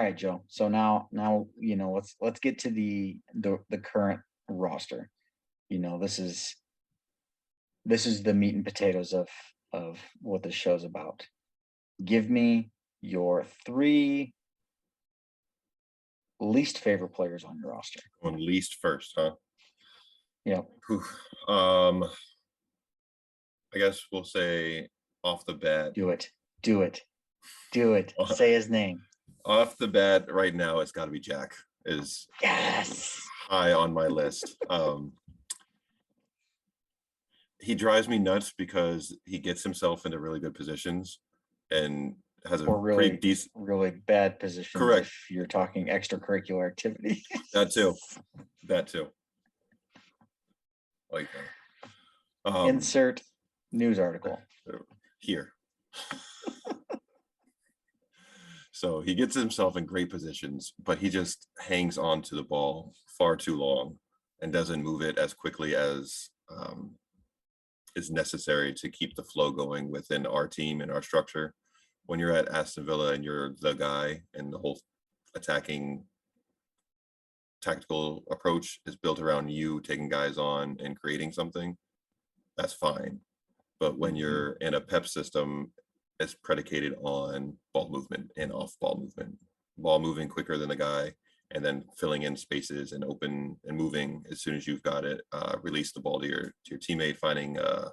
right, Joe. So now let's get to the current roster. This is the meat and potatoes of what this show's about. Give me your three least favorite players on your roster. On least first, huh? Yeah. I guess we'll say off the bat. Do it. Say his name. Off the bat, right now, it's got to be Jack. Is yes high on my list. He drives me nuts because he gets himself into really good positions and has a really pretty decent, really bad positions. Correct. If you're talking extracurricular activity. That too. Like insert news article here. So he gets himself in great positions, but he just hangs on to the ball far too long and doesn't move it as quickly as is necessary to keep the flow going within our team and our structure. When you're at Aston Villa and you're the guy and the whole attacking tactical approach is built around you taking guys on and creating something, that's fine. But when you're in a Pep system, it's predicated on ball movement and off ball movement, ball moving quicker than the guy, and then filling in spaces and open and moving as soon as you've got it, release the ball to your teammate, finding a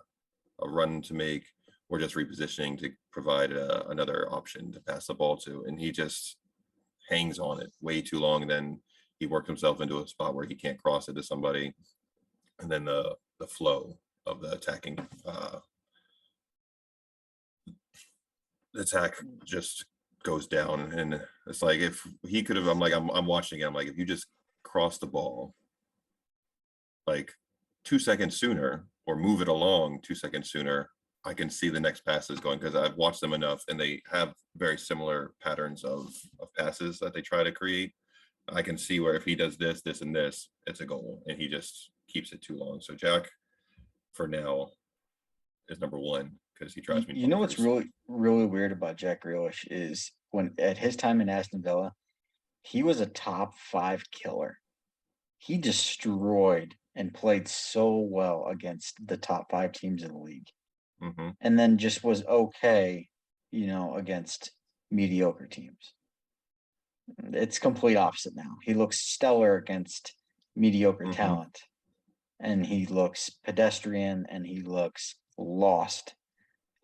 run to make, or just repositioning to provide another option to pass the ball to. And he just hangs on it way too long. And then he worked himself into a spot where he can't cross it to somebody. And then the flow of the attacking attack just goes down. And it's like, if he could have, I'm watching it, I'm like, if you just cross the ball like 2 seconds sooner or move it along 2 seconds sooner, I can see the next passes going, because I've watched them enough and they have very similar patterns of passes that they try to create. I can see where if he does this, this, and this, it's a goal, and he just keeps it too long. So Jack, for now, is number one because he drives me. You know what's really, really weird about Jack Grealish is when at his time in Aston Villa, he was a top 5 killer. He destroyed and played so well against the top 5 teams in the league. Mm-hmm. And then just was okay, against mediocre teams. It's complete opposite now. He looks stellar against mediocre talent, and he looks pedestrian, and he looks lost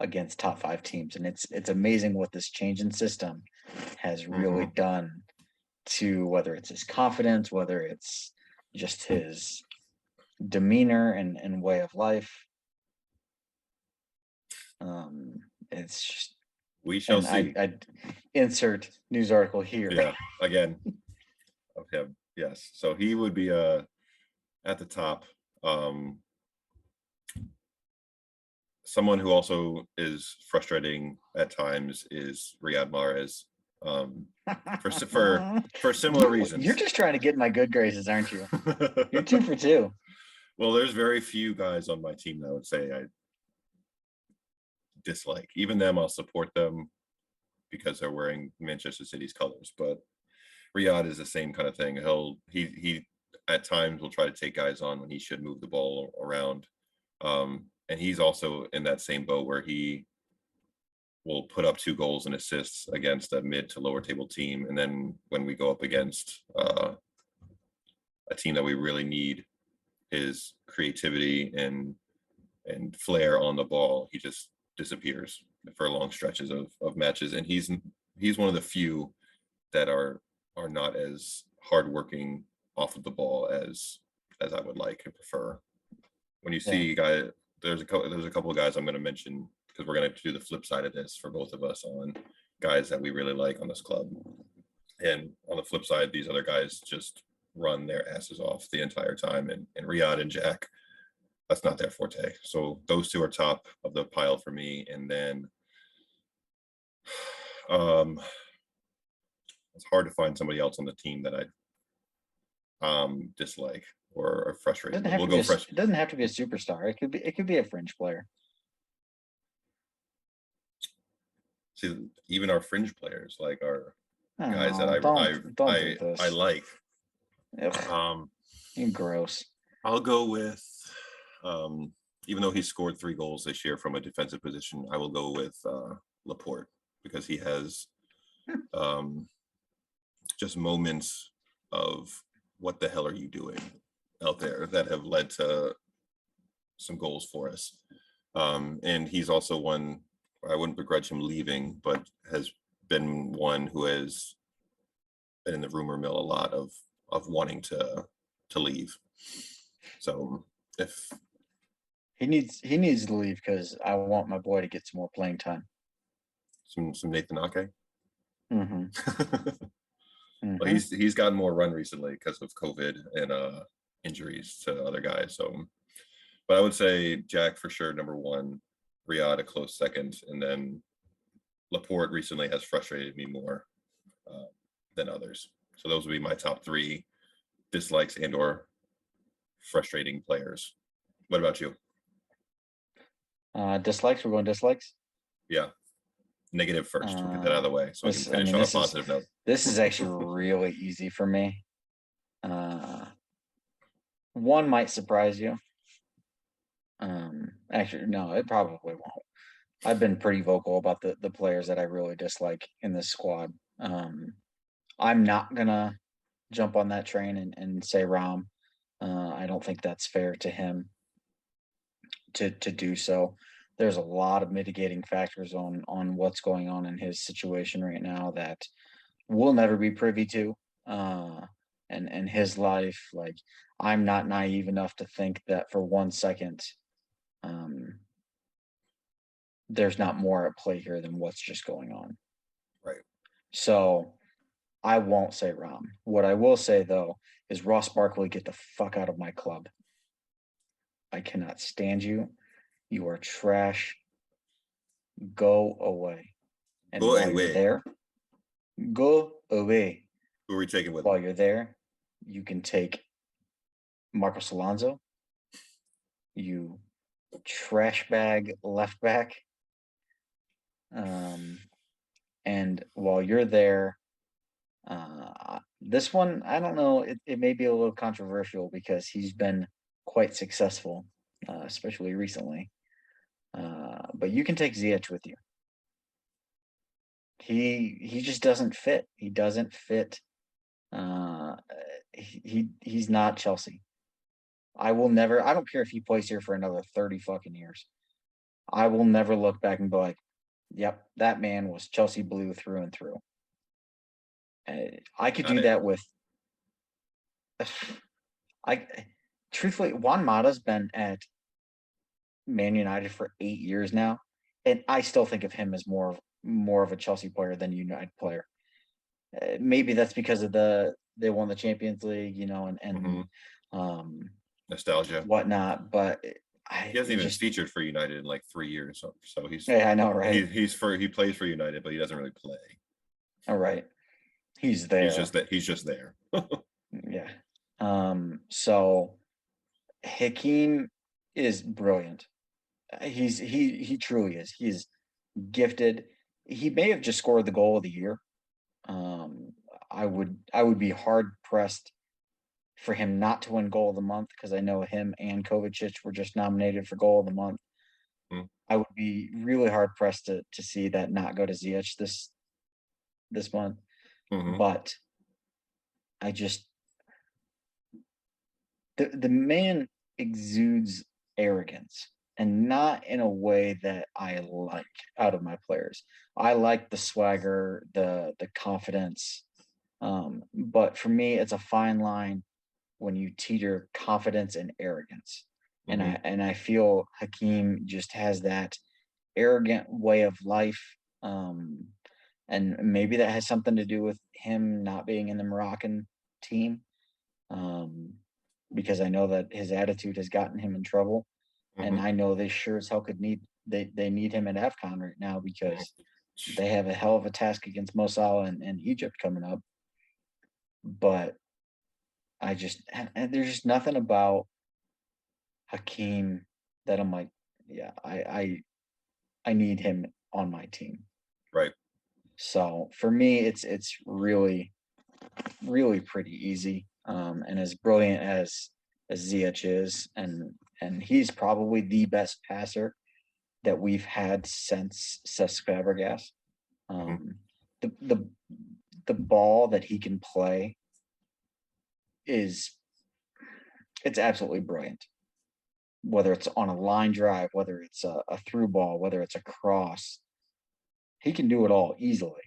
against top 5 teams. And it's amazing what this change in system has really done to, whether it's his confidence, whether it's just his demeanor and way of life. It's just, we shall see. I insert news article here. Yeah, again, of him. Yes, so he would be at the top. Someone who also is frustrating at times is Riyad Mahrez. For similar reasons. You're just trying to get my good graces, aren't you? You're 2 for 2. Well, there's very few guys on my team that I would say I dislike. Even them, I'll support them because they're wearing Manchester City's colors. But Riyad is the same kind of thing. He at times will try to take guys on when he should move the ball around. And he's also in that same boat where he will put up 2 goals and assists against a mid to lower table team. And then when we go up against a team that we really need his creativity and flair on the ball, he just disappears for long stretches of matches. And he's one of the few that are not as hardworking off of the ball as I would like and prefer. When you see there's a couple of guys I'm going to mention, because we're going to do the flip side of this for both of us on guys that we really like on this club. And on the flip side, these other guys just run their asses off the entire time. And Riyad and Jack, that's not their forte. So those 2 are top of the pile for me. And then it's hard to find somebody else on the team that I dislike or are frustrated. It doesn't have to be a superstar. It could be a fringe player. See, even our fringe players, like guys that Oh, don't do I this. like. Ugh, Um, you're gross. I'll go with, um, even though he scored 3 goals this year from a defensive position, I will go with Laporte because he has um, just moments of what the hell are you doing out there that have led to some goals for us. And he's also one, I wouldn't begrudge him leaving, but has been one who has been in the rumor mill a lot of wanting to leave. So if He needs to leave because I want my boy to get some more playing time. some Nathan Ake. Mm-hmm. Well, Mm-hmm. he's gotten more run recently because of COVID and injuries to other guys. So, but I would say Jack for sure number one, Riyad a close second, and then Laporte recently has frustrated me more than others. So those would be my top 3 dislikes and or frustrating players. What about you? Dislikes. We're going dislikes. Yeah, negative first. We'll get that out of the way so we can This. I finish mean, on a this is positive note. this is actually really easy for me. One might surprise you. Actually, no, it probably won't. I've been pretty vocal about the players that I really dislike in this squad. I'm not gonna jump on that train and say Rom. I don't think that's fair to him to do so. There's a lot of mitigating factors on what's going on in his situation right now that we'll never be privy to. And his life, like I'm not naive enough to think that for 1 second, um, there's not more at play here than what's just going on. Right. So I won't say Rom. What I will say though is Ross Barkley, get the fuck out of my club. I cannot stand you. You are trash. Go away. And Go while you're away. there, go away. Who are we taking with While him? you're there, you can take Marcos Alonso, you trash bag left back. And while you're there, this one, I don't know, it may be a little controversial because he's been quite successful, especially recently. But you can take Ziyech with you. He just doesn't fit. He doesn't fit. Uh, he's not Chelsea. I will never. I don't care if he plays here for another 30 fucking years. I will never look back and be like, "Yep, that man was Chelsea blue through and through." I could Got do it. that with. I truthfully, Juan Mata's been at Man United for 8 years now, and I still think of him as more of a Chelsea player than a United player. Maybe that's because of they won the Champions League, and Hmm. Nostalgia. whatnot. But He hasn't it even just, featured for United in like 3 years. So yeah, I know, right? he plays for United, but he doesn't really play. All right, he's He's just there. that he's just there. Yeah. So Hakeem is brilliant. He truly is. He's gifted. He may have just scored the goal of the year. Um, I would be hard pressed for him not to win goal of the month because I know him and Kovacic were just nominated for goal of the month. I would be really hard pressed to see that not go to Ziyech this month. Mm-hmm. But I just the man exudes arrogance and not in a way that I like out of my players. I like the swagger, the confidence. But for me, it's a fine line when you teeter confidence and arrogance. And Mm-hmm. I feel Hakeem just has that arrogant way of life. And maybe that has something to do with him not being in the Moroccan team. Um, because I know that his attitude has gotten him in trouble. And Mm-hmm. I know they sure as hell could they need him at AFCON right now because Mm-hmm. they have a hell of a task against Mo Salah and Egypt coming up. But there's just nothing about Hakeem that I'm like, yeah, I need him on my team. Right. So for me, it's really, really pretty easy. And as brilliant as Ziyech is, and he's probably the best passer that we've had since Cesc Fabregas. Mhm. The the ball that he can play is it's absolutely brilliant. Whether it's on a line drive, whether it's a through ball, whether it's a cross, he can do it all easily.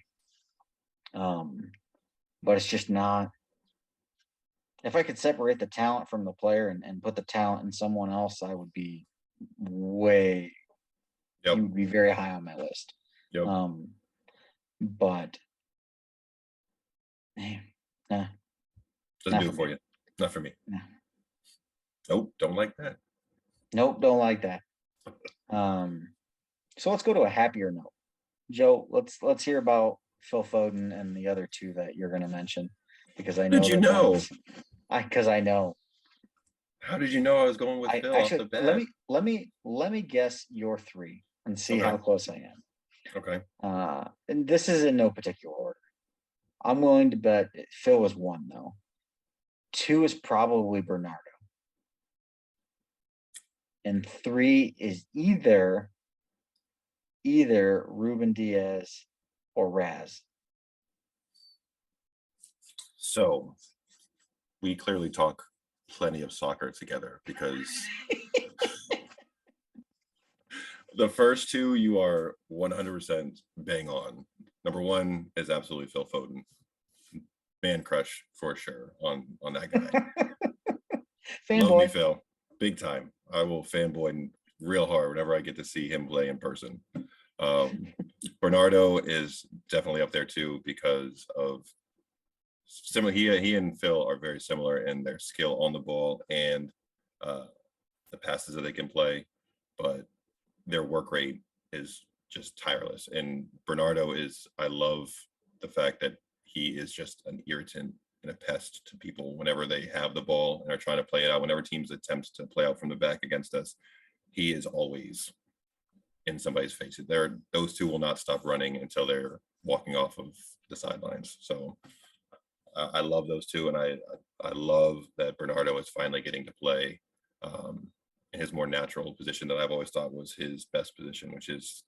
Um, but it's just not. If I could separate the talent from the player and put the talent in someone else, I would be way. He Yep. would be very high on my list. Yep. Um, but man, nah, Doesn't not do for it for me. you. Not for me. Nah. Nope. Don't like that. Nope, don't like that. Um, so let's go to a happier note. Joe, let's hear about Phil Foden and the other two that you're going to mention, because I How did know you that know? I know. How did you know I was going with I Phil off actually the bat? let me guess your three and see Okay. how close I am. Okay. And this is in no particular order. I'm willing to bet Phil is one though. Two is probably Bernardo, and three is either Ruben Diaz or Raz. So we clearly talk plenty of soccer together because the first two you are 100% bang on. Number one is absolutely Phil Foden. Man crush for sure on that guy. Love me Fanboy. Phil. Big time. I will fanboy real hard whenever I get to see him play in person. Um, Bernardo is definitely up there too because of similar. He and Phil are very similar in their skill on the ball and uh, the passes that they can play, but their work rate is just tireless. And Bernardo is. I love the fact that he is just an irritant and a pest to people whenever they have the ball and are trying to play it out. Whenever teams attempt to play out from the back against us, he is always in somebody's face. Those two will not stop running until they're walking off of the sidelines. So I love those two, and I love that Bernardo is finally getting to play in his more natural position that I've always thought was his best position, which is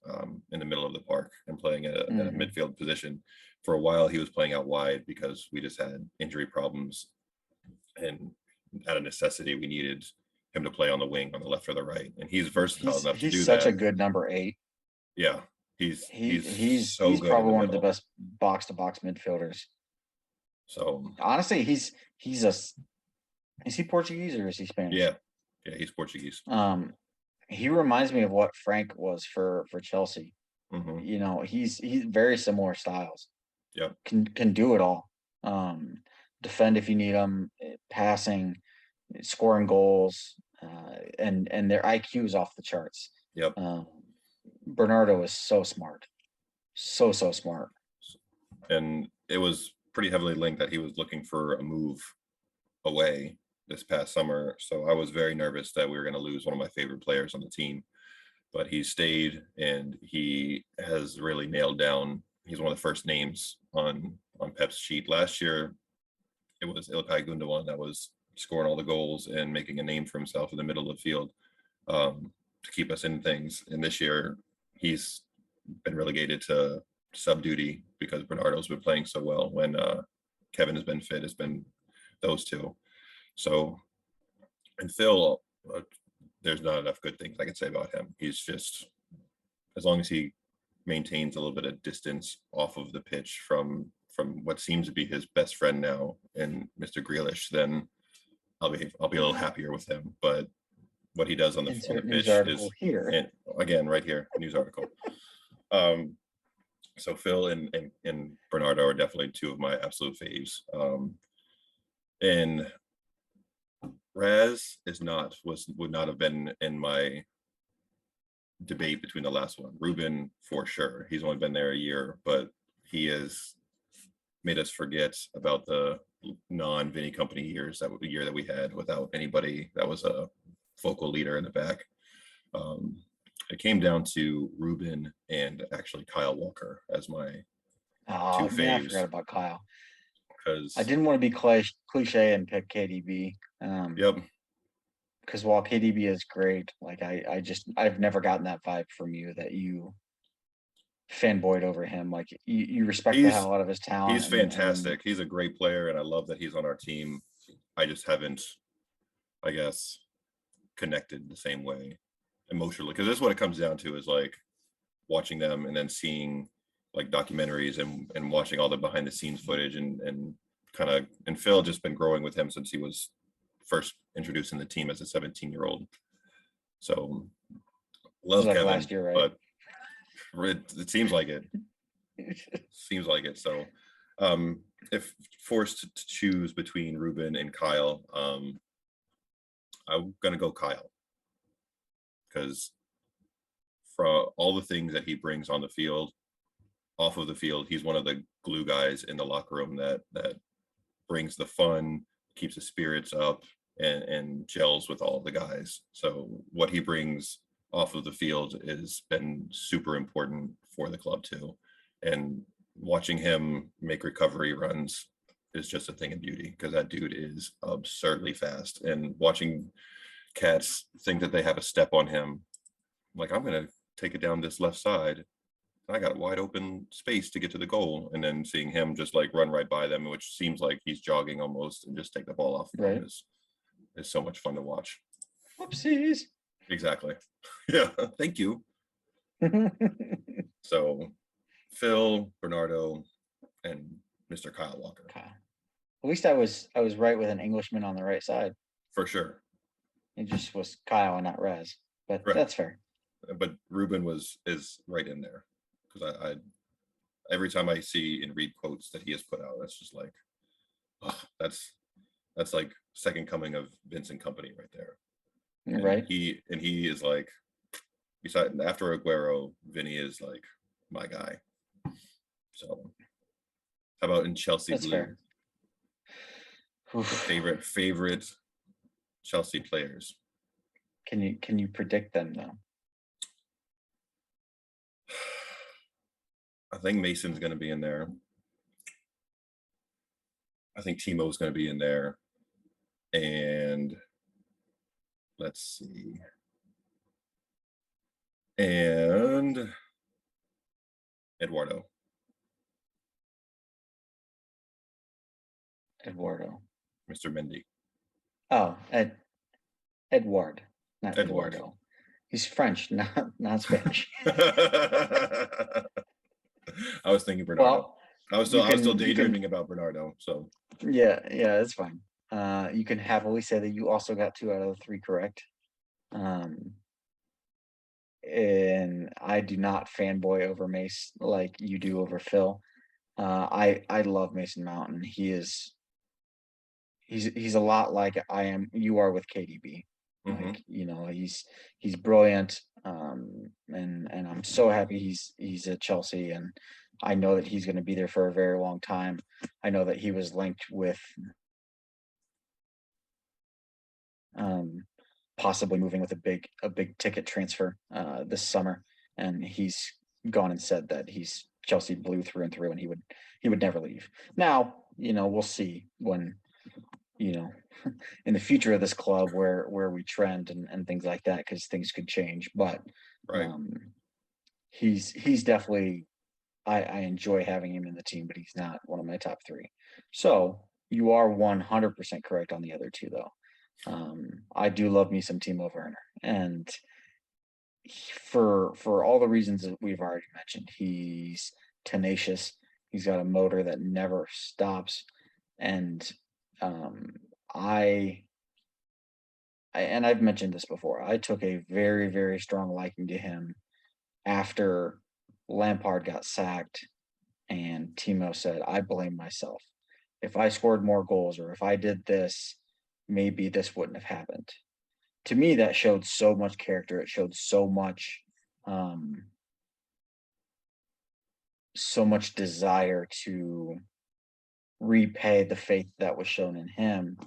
in the middle of the park and playing at a Mhm. midfield position. For a while, he was playing out wide because we just had injury problems, and out of necessity, we needed him to play on the wing, on the left or the right, and he's versatile enough to He's do such a that. good number 8. Yeah, he's so He's good in probably the one of the middle. best box to box midfielders. So Honestly, he's a is he Portuguese or is he Spanish? yeah, yeah, he's Portuguese. Um, he reminds me of what Frank was for Chelsea. Hmm. You know, he's very similar styles. Yep. Can do it all. Defend if you need them, passing, scoring goals, and their IQ is off the charts. Yep. Um, Bernardo is so smart, so smart. And it was pretty heavily linked that he was looking for a move away this past summer. So I was very nervous that we were going to lose one of my favorite players on the team. But he stayed and he has really nailed down. He's one of the first names on Pep's sheet. Last year, it was Ilkay Gundogan that was scoring all the goals and making a name for himself in the middle of the field to keep us in things. And this year, he's been relegated to sub duty because Bernardo's been playing so well. When Kevin has been fit, it's been those two. So, and Phil, there's not enough good things I can say about him. He's just, as long as he maintains a little bit of distance off of the pitch from what seems to be his best friend now in Mr. Grealish, then I'll be a little happier with him. But what he does on the Insert news pitch article is, here. and again, right here, news article. Um, so Phil and Bernardo are definitely two of my absolute faves. And Raz would not have been in my debate between the last one. Reuben for sure. He's only been there a year, but he has made us forget about the non-Vinny Company years, that the year that we had without anybody that was a focal leader in the back. It came down to Reuben and actually Kyle Walker as my Oh two man, I forgot faves about Kyle. I because, didn't want to be cliche and pick KDB. yep, Because while KDB is great, like I've never gotten that vibe from you that you fanboyed over him. Like you respect the he's hell out of his he's talent and fantastic. He's a great player, and I love that he's on our team. I just haven't, I guess, connected the same way emotionally, because that's what it comes down to, is like watching them and then seeing like documentaries and watching all the behind the scenes footage and kind of, and Phil just been growing with him since he was first introduced in the team as a 17-year-old. So this is love like Kevin, last year, right? but it seems like it. Seems like it. So if forced to choose between Reuben and Kyle, I'm gonna go Kyle, because for all the things that he brings on the field, off of the field, he's one of the glue guys in the locker room that brings the fun, keeps the spirits up, and gels with all the guys. So what he brings off of the field has been super important for the club too. And watching him make recovery runs is just a thing of beauty, because that dude is absurdly fast. And watching cats think that they have a step on him, like, I'm gonna take it down this left side, I got a wide open space to get to the goal, and then seeing him just like run right by them, which seems like he's jogging almost, and just take the ball off of them Right. is so much fun to watch. Whoopsies. Exactly. Yeah. Thank you. So Phil, Bernardo, and Mr. Kyle Walker, Kyle. At least I was right with an Englishman on the right side. for sure. It just was Kyle and not Rez, but Right. that's fair. But Reuben is right in there, because I every time I see and read quotes that he has put out, that's just like, oh, that's like second coming of Vincent Company right there. And Right. he is like, beside after Aguero, Vinny is like my guy. So how about in Chelsea That's blue? fair. Favorite Chelsea players. Can you predict them though? I think Mason's going to be in there. I think Timo's going to be in there. And let's see. And Eduardo. Eduardo. Mr. Mendy. Oh, Edward, not Edward. Eduardo. He's French, not Spanish. I was thinking Bernardo. Well, I was still daydreaming about Bernardo. So yeah, it's fine. You can happily say that you also got 2 out of the 3 correct. And I do not fanboy over Mace like you do over Phil. I love Mason Mountain. He's a lot like you are with KDB. Like, he's brilliant. And I'm so happy he's at Chelsea, and I know that he's going to be there for a very long time. I know that he was linked with possibly moving with a big ticket transfer this summer, and he's gone and said that he's Chelsea blue through and through, and he would never leave. Now, we'll see when in the future of this club where we trend and things like that, because things could change. But right. He's definitely, I enjoy having him in the team, but he's not one of my top 3. So you are 100% correct on the other 2 though. I do love me some Timo Werner, and for all the reasons that we've already mentioned, he's tenacious. He's got a motor that never stops, and I and I've mentioned this before. I took a very, very strong liking to him after Lampard got sacked, and Timo said, "I blame myself. If I scored more goals, or if I did this, maybe this wouldn't have happened." To me, that showed so much character. It showed um, so much desire to repay the faith that was shown in him.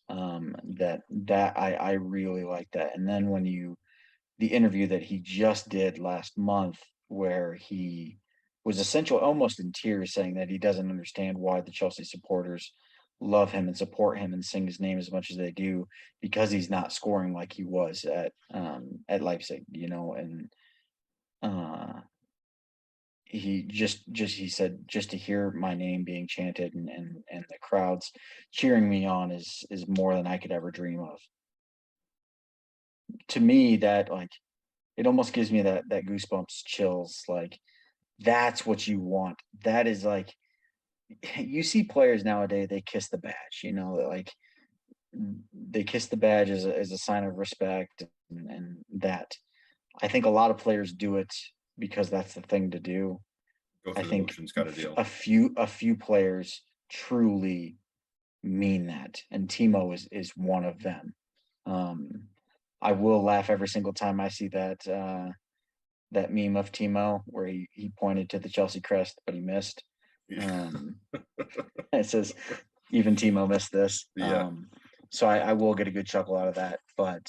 That I really like that. And then the interview that he just did last month, where he was essential, almost in tears, saying that he doesn't understand why the Chelsea supporters love him and support him and sing his name as much as they do, because he's not scoring like he was at Leipzig, and he said, just to hear my name being chanted and the crowds cheering me on is more than I could ever dream of. To me, that, like, it almost gives me that goosebumps, chills. Like, that's what you want. That is, like, you see players nowadays, they kiss the badge, like, they kiss the badge as a sign of respect, and that, I think a lot of players do it because that's the thing to do. Go I through the think motions kind of deal. a few players truly mean that, and Timo is one of them. I will laugh every single time I see that meme of Timo where he pointed to the Chelsea crest, but he missed. It says, even Timo missed this. Yeah. So I will get a good chuckle out of that, but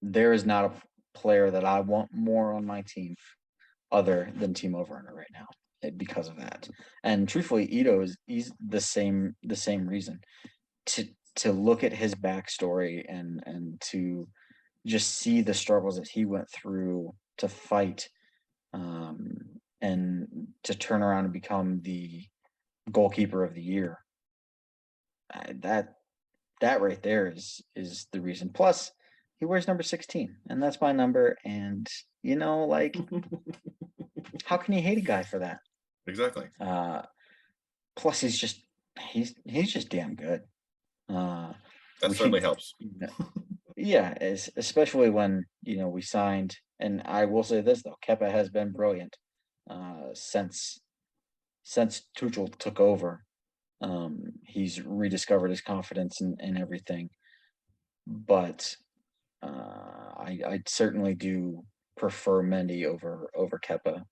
there is not a player that I want more on my team other than Timo Werner right now, because of that. And truthfully, he's the same reason. To look at his backstory and to just see the struggles that he went through to fight, and to turn around and become the goalkeeper of the year. That right there is the reason. Plus, he wears number 16, and that's my number. And like, how can you hate a guy for that? Exactly. Plus, he's just damn good. That We certainly helps. Yeah, especially when we signed. And I will say this though, Kepa has been brilliant since Tuchel took over. He's rediscovered his confidence and everything. But I certainly do prefer Mendy over Kepa,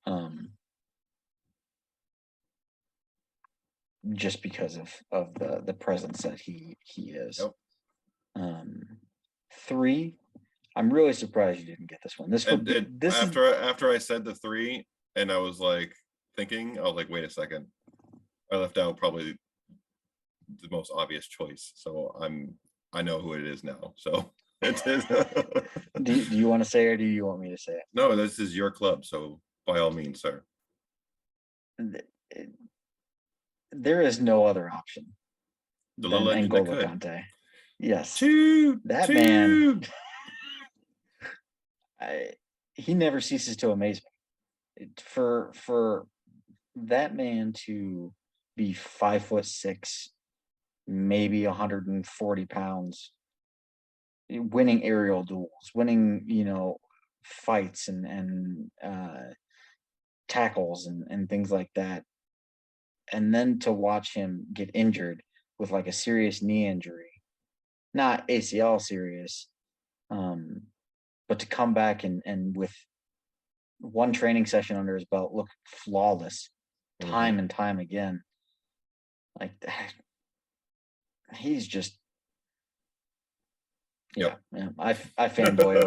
just because of the presence that he is. Yep. 3. I'm really surprised you didn't get this one. This would be this is After I said the 3, and I was like thinking, I was like, wait a second, I left out probably the most obvious choice. So I know who it is now. So it is. do you want to say it, or do you want me to say No, this is your club. So by all means, sir. it? There is no other option The than little engine that N'Golo could. Kante. Yes, Two. man. He never ceases to amaze me. For that man to be 5'6", maybe 140 pounds, winning aerial duels, winning fights and tackles and things like that, and then to watch him get injured with like a serious knee injury, not ACL serious, but to come back and with one training session under his belt look flawless time and time again. Like, he's just yeah. I fanboy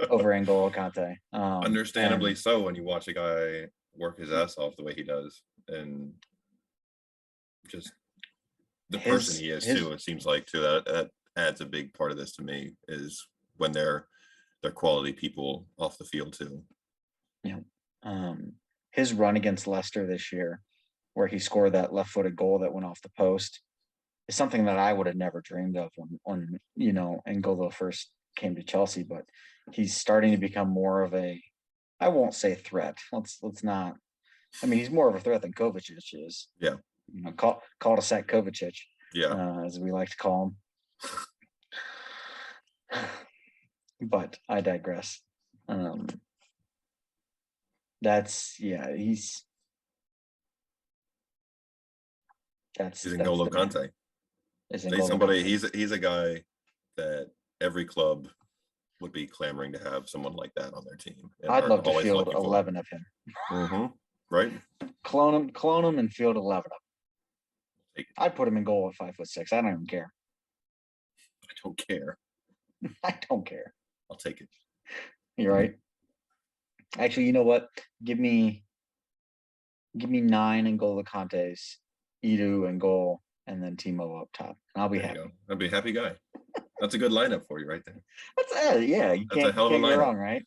over N'Golo Kante. Understandably so, when you watch a guy work his ass off the way he does, and just the person he is too. It seems like too that adds a big part of this to me, is when they're quality people off the field too. Yeah. His run against Leicester this year, where he scored that left-footed goal that went off the post, is something that I would have never dreamed of when N'Golo first came to Chelsea. But he's starting to become more of a, I won't say threat. Let's not. I mean, he's more of a threat than Kovacic is. Yeah. Call to sack Kovacic. Yeah. As we like to call him. But I digress. He's N'Golo Kante. He's a guy that every club would be clamoring to have someone like that on their team. I'd love to field 11 of him. Right? Clone him and field 11 of him. I'd put him in goal at 5'6". I don't even care. I don't care. I don't care. I'll take it. You're right. Actually, you know what? Give me 9 N'Golo Kantes, Edu and goal, and then Timo up top. And I'll be There you happy. go. I'd be a happy guy. That's a good lineup for you right there. That's yeah. You That's a can't hell of a go lineup. wrong, right?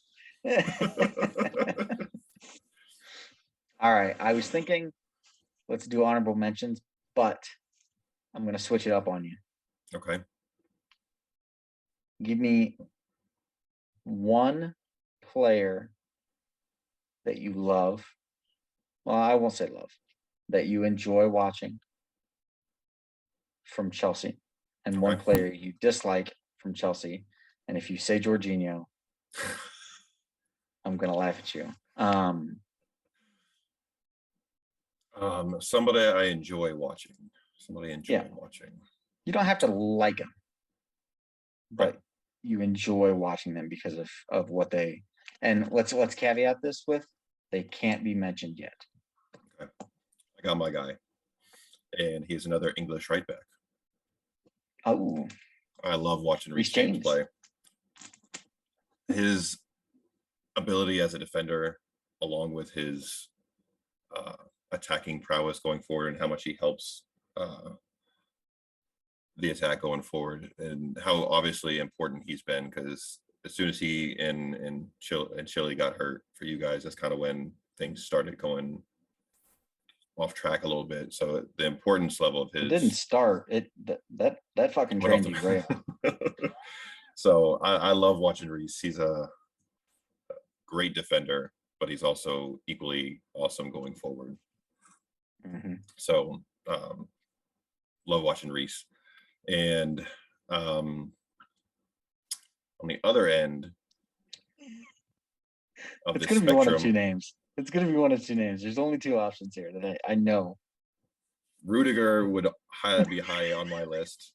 All right. I was thinking, let's do honorable mentions, but I'm gonna switch it up on you. Okay. Give me one player that you love. Well, I won't say love, that you enjoy watching from Chelsea, and one Okay. player you dislike from Chelsea. And if you say Jorginho, I'm gonna laugh at you. Somebody I enjoy watching. Somebody I enjoy Yeah. watching. You don't have to like him, but Right. you enjoy watching them because of what they. And let's caveat this with, they can't be mentioned yet. Okay. I got my guy, and he's another English right back. Oh, I love watching Reece Reece James James. play. His ability as a defender, along with his attacking prowess going forward, and how much he helps the attack going forward, and how obviously important he's been. Because as soon as he and Chile got hurt for you guys, that's kind of when things started going off track a little bit. So the importance level of It didn't his start. That fucking went off train derailed. the. So I love watching Reece. He's a great defender, but he's also equally awesome going forward. Mm-hmm. So love watching Reece. And on the other end of It's the gonna be one of two spectrum, names. It's gonna be one of two names. There's only two options here that I know. Rudiger would be high on my list.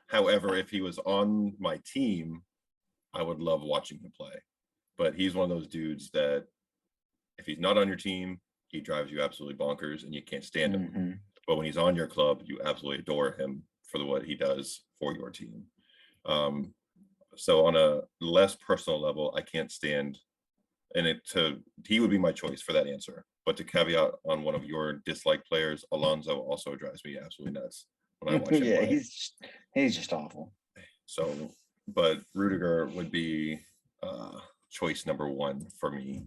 However, if he was on my team, I would love watching him play. But he's one of those dudes that if he's not on your team, he drives you absolutely bonkers and you can't stand him. Mm-hmm. But when he's on your club, you absolutely adore him for what he does for your team. So on a less personal level, I can't stand, and he would be my choice for that answer. But to caveat on one of your dislike players, Alonso also drives me absolutely nuts when I watch him Yeah, play. he's just awful. So, but Rudiger would be choice number one for me.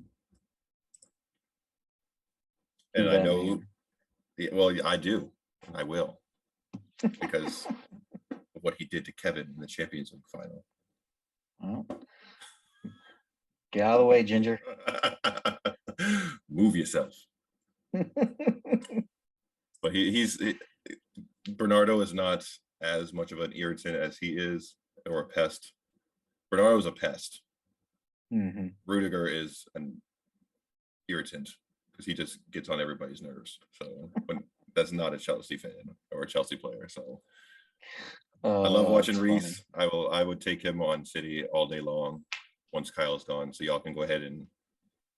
And I know, well, I do, I will, because of what he did to Kevin in the Champions League final. Well, get out of the way, Ginger. Move yourself. But Bernardo is not as much of an irritant as he is, or a pest. Bernardo is a pest. Mm-hmm. Rudiger is an irritant because he just gets on everybody's nerves. So that's not a Chelsea fan or a Chelsea player. So I love watching Reece. I would take him on City all day long once Kyle's gone. So y'all can go ahead and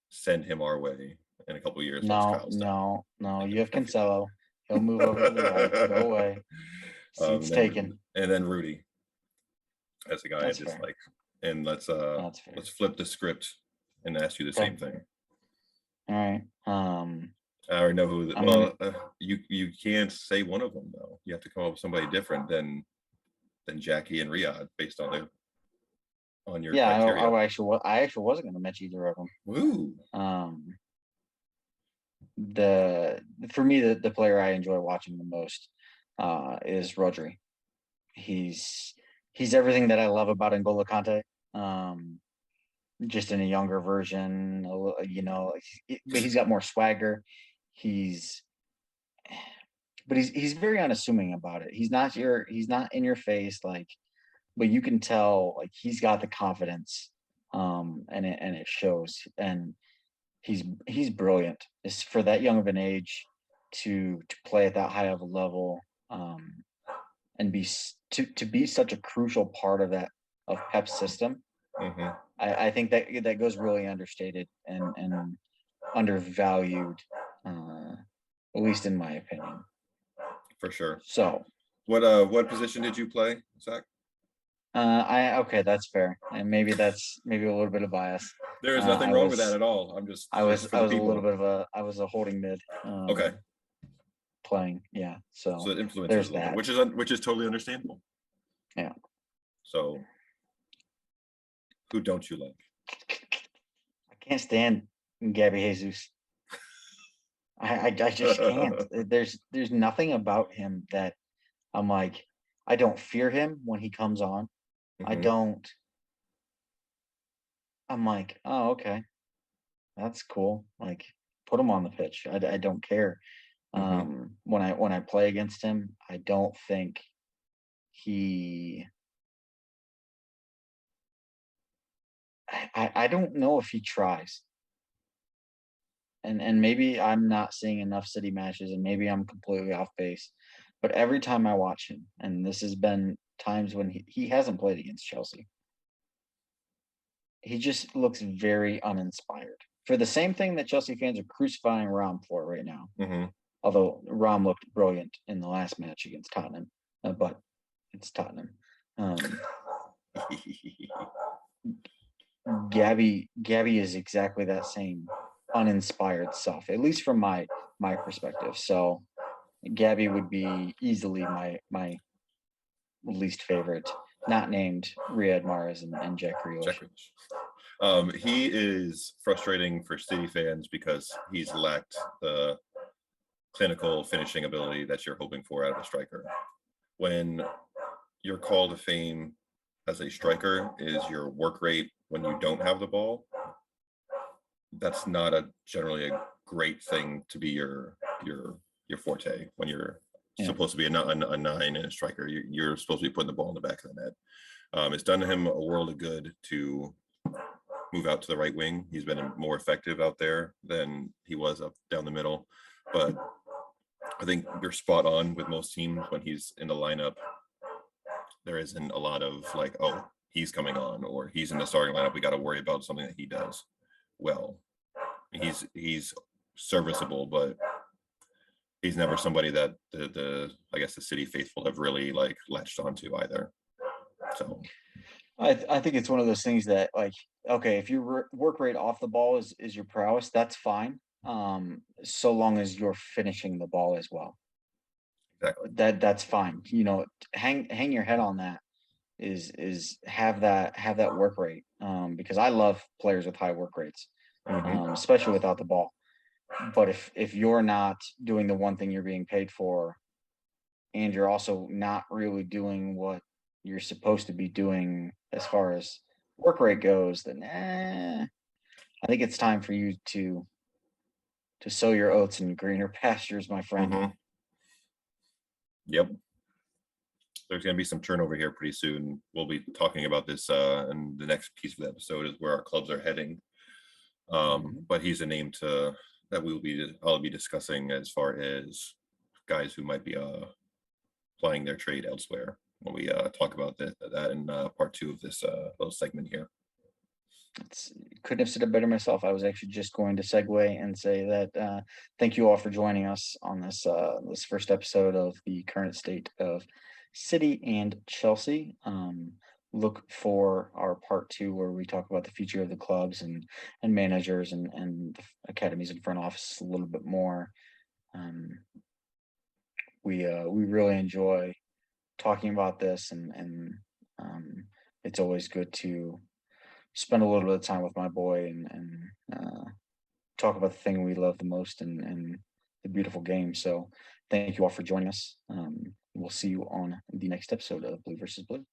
send him our way in a couple of years once Kyle's done. No. You have Cancelo. He'll move over to the right. Go away. Seat's taken. And then Rudy as a guy That's I dislike. fair. And let's flip the script and ask you the same thing. All right. I already know who. You can't say one of them though. You have to come up with somebody different than Jackie and Riyad based on your criteria. I actually wasn't going to mention either of them. Woo. For me, the player I enjoy watching the most is Rodri. He's everything that I love about N'Golo Kante. Just in a younger version, but he's got more swagger. He's very unassuming about it. He's not in your face, like, but you can tell like he's got the confidence, and it shows. And he's brilliant. It's for that young of an age to play at that high of a level, and be such a crucial part of Pep's system. Mm-hmm. I think that goes really understated and undervalued, at least in my opinion. For sure. So, what position did you play, Zach? okay, that's fair, and maybe a little bit of bias. There is nothing wrong with that at all. I'm just I was for I the was a little people. bit of a holding mid. Okay, Playing, yeah. so So it influences there's a little bit, that. which is totally understandable. Yeah. So, who don't you like? I can't stand Gabby Jesus. I just can't. There's nothing about him that I'm like, I don't fear him when he comes on. I Mhm. don't. I'm like, oh, okay, that's cool. Like, put him on the pitch. I don't care. Mhm. When I play against him, I don't think he. I don't know if he tries. And maybe I'm not seeing enough City matches, and maybe I'm completely off base. But every time I watch him, and this has been times when he hasn't played against Chelsea, he just looks very uninspired. For the same thing that Chelsea fans are crucifying Rom for right now. Mhm. Although Rom looked brilliant in the last match against Tottenham, but it's Tottenham. Gabby is exactly that same uninspired self, at least from my perspective. So Gabby would be easily my least favorite, not named Riyad Mahrez and Jack Grealish. Jack Grealish. He is frustrating for City fans because he's lacked the clinical finishing ability that you're hoping for out of a striker. When your call to fame as a striker is your work rate when you don't have the ball, that's not generally a great thing to be your forte when you're Yeah. supposed to be a nine and a striker. You're supposed to be putting the ball in the back of the net. It's done him a world of good to move out to the right wing. He's been more effective out there than he was up down the middle. But I think you're spot on with most teams when he's in the lineup. There isn't a lot of like, oh, he's coming on or he's in the starting lineup. We got to worry about something that he does well. He's serviceable, but he's never somebody that the I guess the City faithful have really like latched onto either. So I think it's one of those things that, like, okay, if your work rate off the ball is your prowess, that's fine. So long as you're finishing the ball as well. exactly. That's fine. You know, hang your head on that. Is have that work rate. Because I love players with high work rates, especially without the ball. But if you're not doing the one thing you're being paid for, and you're also not really doing what you're supposed to be doing as far as work rate goes, then I think it's time for you to sow your oats in greener pastures, my friend. Yep. There's going to be some turnover here pretty soon. We'll be talking about this in the next piece of the episode is where our clubs are heading. But he's a name that I'll be discussing as far as guys who might be plying their trade elsewhere when we talk about that in part 2 of this little segment here. Couldn't have said it better myself. I was actually just going to segue and say that thank you all for joining us on this first episode of the current state of City and Chelsea. Look for our part 2 where we talk about the future of the clubs and managers and the academies and front office a little bit more. We really enjoy talking about this, and it's always good to spend a little bit of time with my boy and talk about the thing we love the most and the beautiful game. So thank you all for joining us. We'll see you on the next episode of Blue versus Blue.